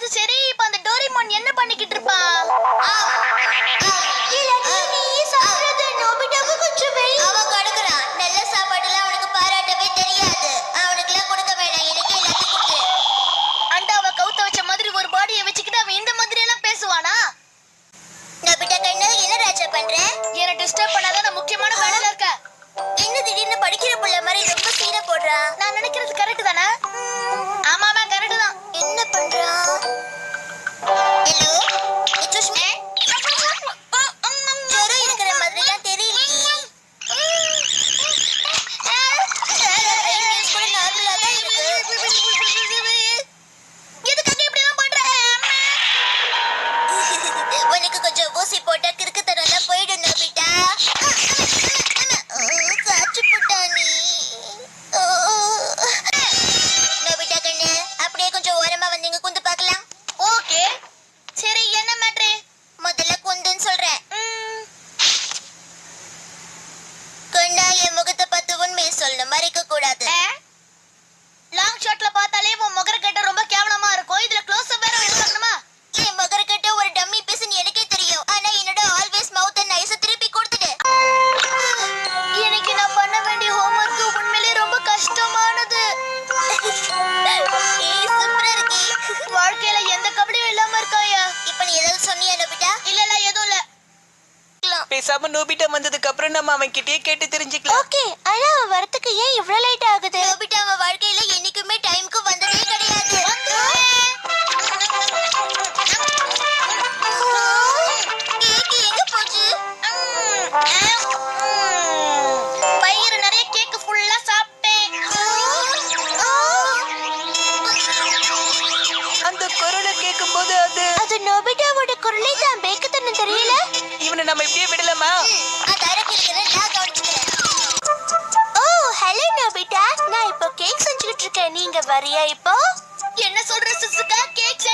அது சரி, இப்ப அந்த டோரிமான் என்ன பண்ணிக்கிட்டு இருப்பான்? அவன் கடுக்குறான். நல்ல சாப்பாடுலாம் அவனுக்கு பாராட்டவே தெரியாது. அவனுக்குலாம் கொடுக்க வேணாம். எனக்கு எல்லாத்தையும் கொடுத்துரு. அண்டாவ கவுத்த வச்ச மாதிரி ஒரு பாடியை வச்சுக்கிட்டு அவன் இந்த மாதிரி எல்லாம் பேசுவானா? நோபிட்டா கண்ணு, என்ன ராஜா பண்ற? என்ன டிஸ்டர்ப் பண்ணாத, நான் முக்கியமான வேலையில இருக்கேன். என்ன திடீர்னு படிக்கிற புள்ள மாதிரி ரொம்ப சீனை போடுறா? நான் நினைக்கிறது கரெக்ட் தானே? ஆமாமா, கரெக்ட் தான். என்ன பண்றா? Hello, excuse me. ஜுரம் இருக்கிற மாதிரிலாம் தெரியலையே. கூட நார்மலா தான் இருக்கு. எதுக்காக இப்படி எல்லாம் பண்ற? உனக்கு கொஞ்சம் ஊசி போட்டா கிறுக்குத்தனம் போயிடும் நோபிட்டா. காய்ச்சி போட்டா நீ. நோபிட்டா கண்ணு, அப்படியே கொஞ்சம் ஓரமா வந்தீங்க, குந்து பார்க்கலாம். ஓகே சரி, என்ன மேட்ரு? முதல்ல குந்துன்னு சொல்றேன். கண்ணா, என் முகத்தை பார்த்து உண்மையை சொல்லணும், மறைக்க கூடாது. லாங் ஷாட்ல பார்த்தாலே உன் முகர கட்ட ரொம்ப கேவலமா இருக்கும். இதுல க்ளோஸ் அப் வேற எடுக்கணுமா? என் முகரக்கட்ட ஒரு டம்மி பீஸ்னு எனக்கே தெரியும். ஆனா என்னோட ஆல்வேஸ் மவுத் அண்ட் ஐஸ் திருப்பி கொடுத்துடு. இன்னைக்கு நான் பண்ண வேண்டிய ஹோம்வொர்க் உண்மையிலேயே ரொம்ப கஷ்டமானது. சூப்பரா இருக்கே. வாழ்க்கையில எந்த கபடியும் இல்லாம இருக்காயா? இப்ப நீ ஏதாவது சொன்னியா நோபிட்டா? இல்ல எதுவும் இல்ல. பேசாம நோபிட்டா வந்ததுக்கு அப்புறம் நம்ம அவன் கிட்டயே கேட்டு தெரிஞ்சுக்கலாம். ஓகே, ஆனா அவன் வரதுக்கு ஏன் இவ்ளோ லேட் ஆகுது? நோபிட்டா அவன் வாழ்க்கையில என்னைக்குமே டைம்க்கு வந்ததே கிடையாது. கேக் எங்க போச்சு? பயிறு நிறைய கேக் ஃபுல்லா சாப்பிட்டேன். அந்த குரலை கேட்கும் போது அது நோபிட்டாவோட குரலே தான். பேக்கத்தனம் தெரியல. இவனை நம்ம இப்படியே விடலாமா? ஓ ஹலோ நோபிட்டா, நான் இப்போ கேக் செஞ்சுக்கிட்டு இருக்கேன். நீங்க வரியா இப்போ? என்ன சொல்ற சிசுகா? கேக்